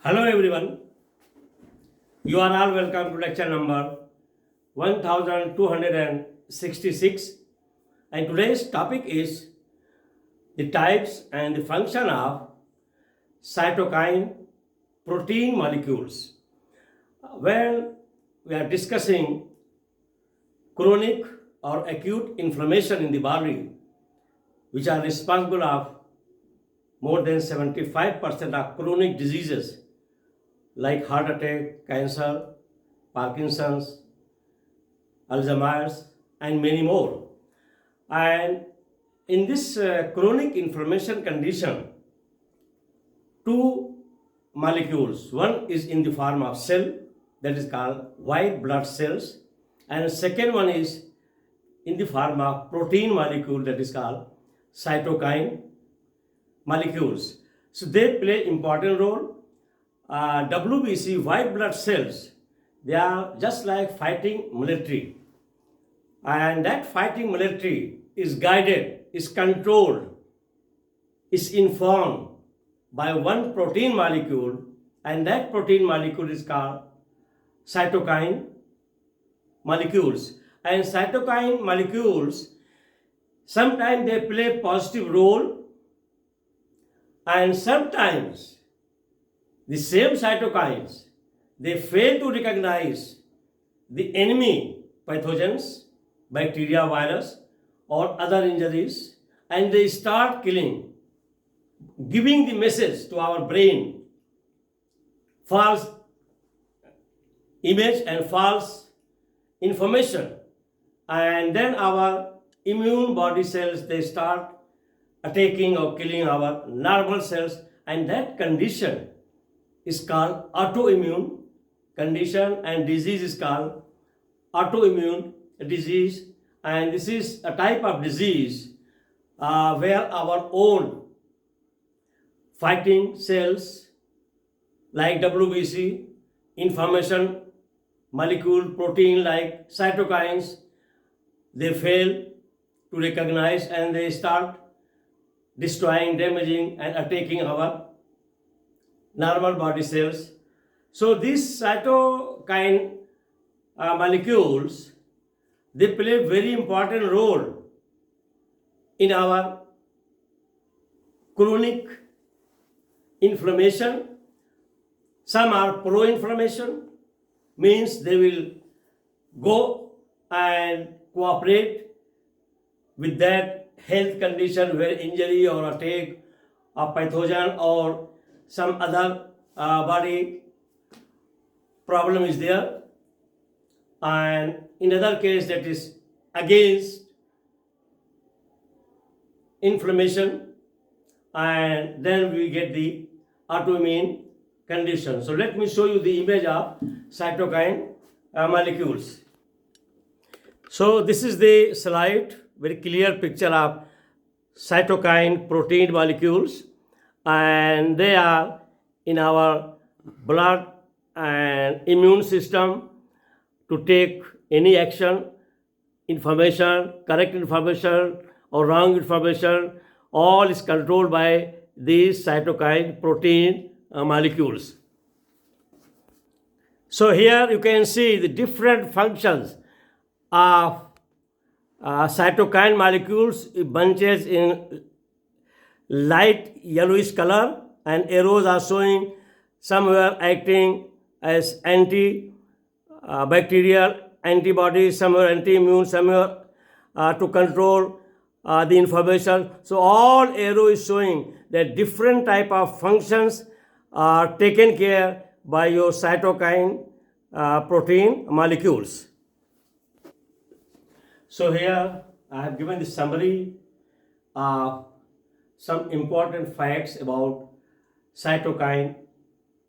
Hello everyone, you are all welcome to lecture number 1266, and today's topic is the types and the function of cytokine protein molecules. When we are discussing chronic or acute inflammation in the body, which are responsible of more than 75% of chronic diseases like heart attack, cancer, Parkinson's, Alzheimer's, and many more. And in this chronic inflammation condition, two molecules, one is in the form of cell, that is called white blood cells, and second one is in the form of protein molecule, that is called cytokine molecules. So they play important role. WBC, white blood cells, they are just like fighting military, and that fighting military is guided, is controlled, is informed by one protein molecule, and that protein molecule is called cytokine molecules. And cytokine molecules, sometimes they play positive role, and sometimes the same cytokines, they fail to recognize the enemy pathogens, bacteria, virus, or other injuries, and they start killing, giving the message to our brain, false image and false information, and then our immune body cells, they start attacking or killing our normal cells, and that condition is called autoimmune condition, and disease is called autoimmune disease. And this is a type of disease where our own fighting cells like WBC, inflammation molecule, protein like cytokines, they fail to recognize, and they start destroying, damaging, and attacking our normal body cells. So these cytokine molecules, they play a very important role in our chronic inflammation. Some are pro-inflammation, means they will go and cooperate with that health condition where injury or attack or pathogen or some other body problem is there, and in other case that is against inflammation, and then we get the autoimmune condition. So let me show you the image of cytokine molecules. So this is the slide, very clear picture of cytokine protein molecules, and they are in our blood and immune system to take any action, information, correct information or wrong information, all is controlled by these cytokine protein molecules. So here you can see the different functions of cytokine molecules. It bunches in light yellowish color, and arrows are showing somewhere acting as anti-bacterial antibodies, somewhere anti-immune, somewhere to control the inflammation. So all arrow is showing that different type of functions are taken care by your cytokine protein molecules. So here I have given the summary of some important facts about cytokine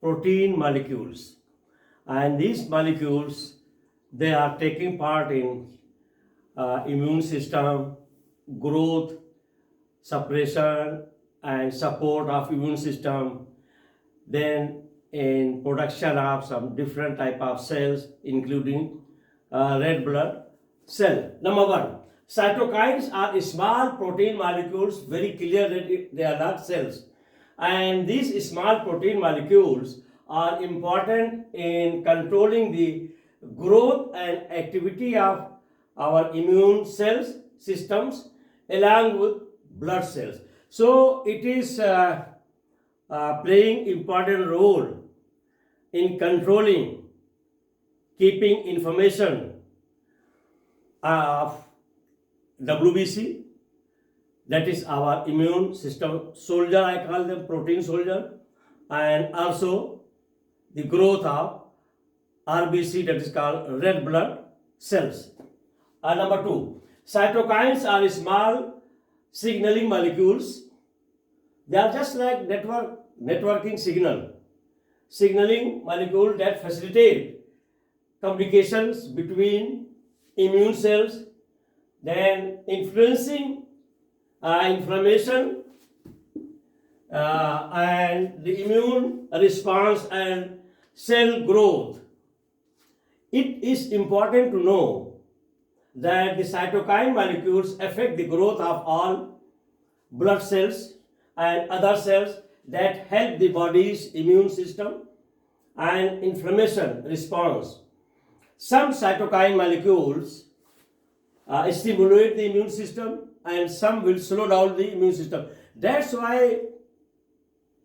protein molecules, and these molecules, they are taking part in immune system growth, suppression and support of immune system, then in production of some different type of cells including red blood cell. Number one, cytokines are small protein molecules, very clear that they are not cells. And these small protein molecules are important in controlling the growth and activity of our immune cells systems along with blood cells. So it is playing important role in controlling, keeping information of WBC, that is our immune system soldier, I call them protein soldier, and also the growth of RBC, that is called red blood cells. Number two, cytokines are small signaling molecules. They are just like networking signaling molecule that facilitate communications between immune cells, then influencing inflammation and the immune response and cell growth. It is important to know that the cytokine molecules affect the growth of all blood cells and other cells that help the body's immune system and inflammation response. Some cytokine molecules stimulate the immune system and some will slow down the immune system. That's why,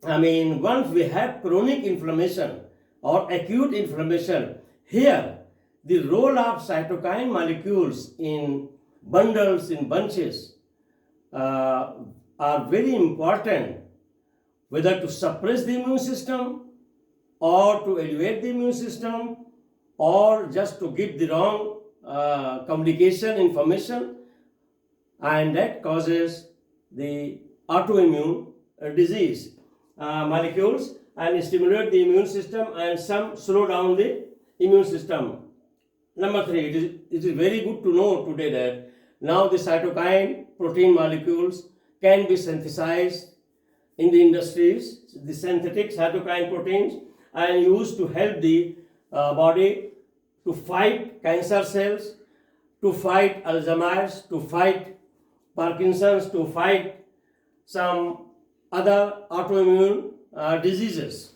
once we have chronic inflammation or acute inflammation, here the role of cytokine molecules in bundles, in bunches, are very important, whether to suppress the immune system or to elevate the immune system or just to give the wrong communication information, and that causes the autoimmune disease molecules and stimulate the immune system, and some slow down the immune system. Number three, it is very good to know today that now the cytokine protein molecules can be synthesized in the industries. The synthetic cytokine proteins are used to help the body to fight cancer cells, to fight Alzheimer's, to fight Parkinson's, to fight some other autoimmune diseases.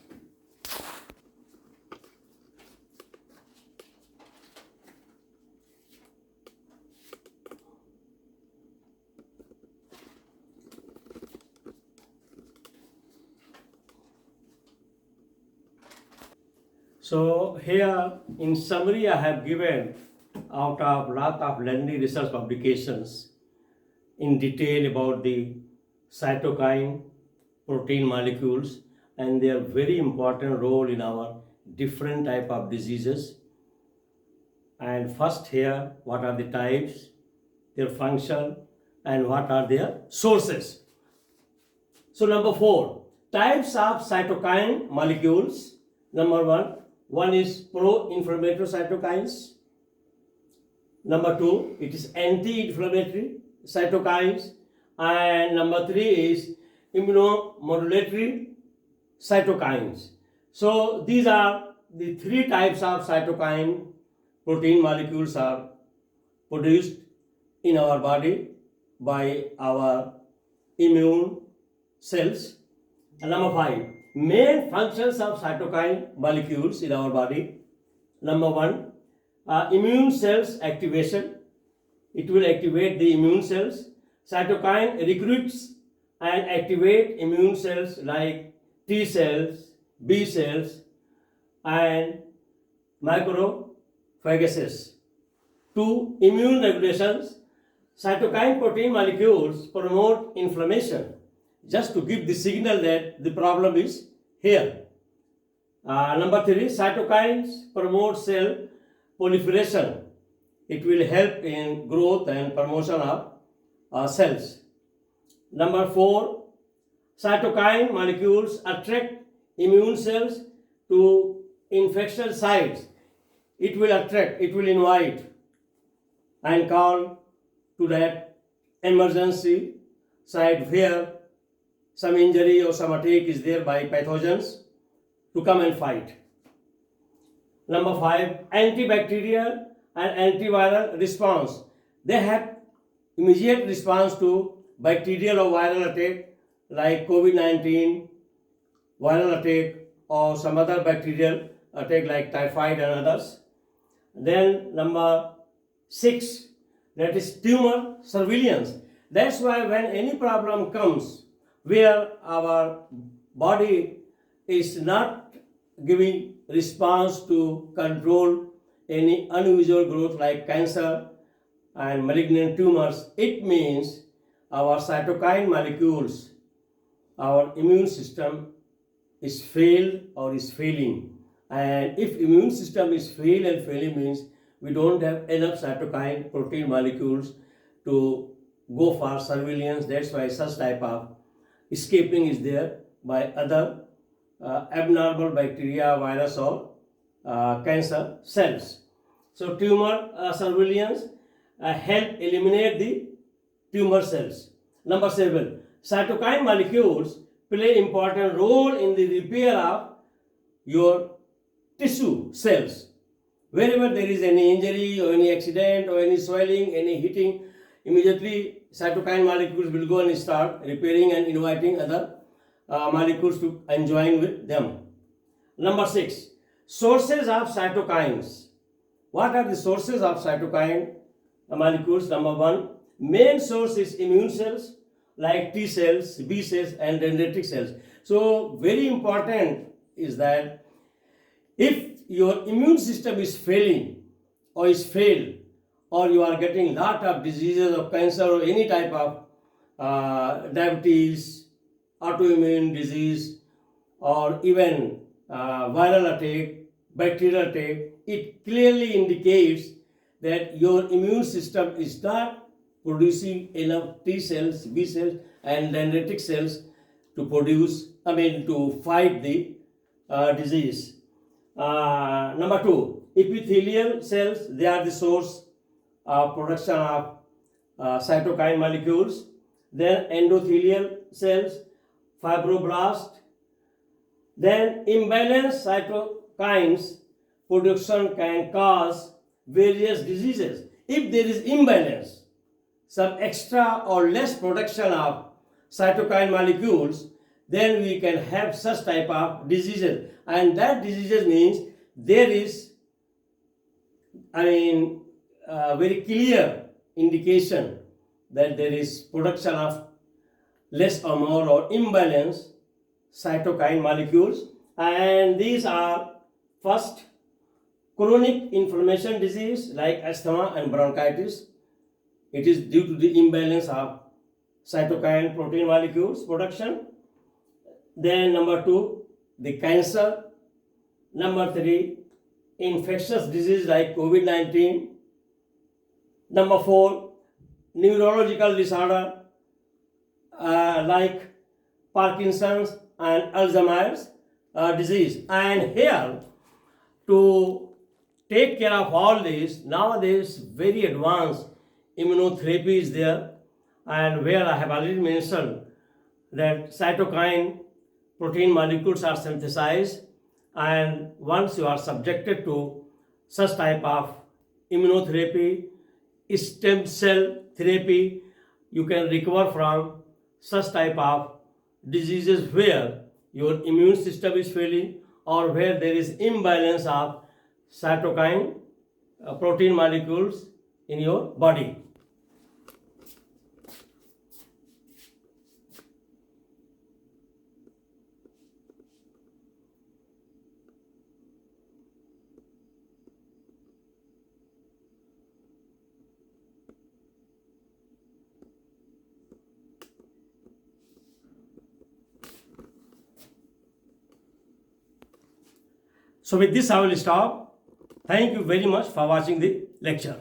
So here in summary I have given out of lot of lengthy research publications in detail about the cytokine protein molecules and their very important role in our different type of diseases. And first here, what are the types, their function, and what are their sources. So number 4, types of cytokine molecules. Number 1 is pro-inflammatory cytokines. Number 2, it is anti-inflammatory cytokines. And number 3 is immunomodulatory cytokines. So these are the 3 types of cytokine protein molecules are produced in our body by our immune cells. And number 5, main functions of cytokine molecules in our body. Number 1, immune cells activation. It will activate the immune cells. Cytokine recruits and activate immune cells like T cells, B cells, and macrophages. 2, immune regulations. Cytokine protein molecules promote inflammation, just to give the signal that the problem is here. Number 3, cytokines promote cell proliferation. It will help in growth and promotion of cells. Number 4, cytokine molecules attract immune cells to infection sites. It will attract, it will invite and call to that emergency site where some injury or some attack is there by pathogens to come and fight. Number 5, antibacterial and antiviral response. They have immediate response to bacterial or viral attack like COVID-19 viral attack or some other bacterial attack like typhoid and others. Then number 6, that is tumor surveillance. That's why when any problem comes where our body is not giving response to control any unusual growth like cancer and malignant tumors, it means our cytokine molecules, our immune system is failed or is failing. And if immune system is failed and failing means we don't have enough cytokine protein molecules to go for surveillance. That's why such type of escaping is there by other abnormal bacteria, virus or cancer cells. So tumor surveillance help eliminate the tumor cells. Number 7, cytokine molecules play important role in the repair of your tissue cells. Wherever there is any injury or any accident or any swelling, any heating, immediately cytokine molecules will go and start repairing and inviting other molecules to join with them. Number 6, sources of cytokines. What are the sources of cytokine molecules? Number 1, main source is immune cells like T cells, B cells and dendritic cells. So very important is that if your immune system is failing or is failed, or you are getting lot of diseases of cancer or any type of diabetes, autoimmune disease, or even viral attack, bacterial attack, it clearly indicates that your immune system is not producing enough T cells, B cells and dendritic cells to fight the disease. Number 2, epithelial cells, they are the source of production of cytokine molecules. Then endothelial cells, fibroblast. Then imbalanced cytokines production can cause various diseases. If there is imbalance, some extra or less production of cytokine molecules, then we can have such type of diseases. And that diseases means there is very clear indication that there is production of less or more or imbalance cytokine molecules. And these are first chronic inflammation disease like asthma and bronchitis. It is due to the imbalance of cytokine protein molecules production. Then number 2, the cancer. Number 3, infectious disease like COVID-19. Number 4, neurological disorder like Parkinson's and Alzheimer's disease. And here, to take care of all this, nowadays very advanced immunotherapy is there, and where I have already mentioned that cytokine protein molecules are synthesized, and once you are subjected to such type of immunotherapy, stem cell therapy, you can recover from such type of diseases where your immune system is failing or where there is imbalance of cytokine protein molecules in your body. So with this I will stop. Thank you very much for watching the lecture.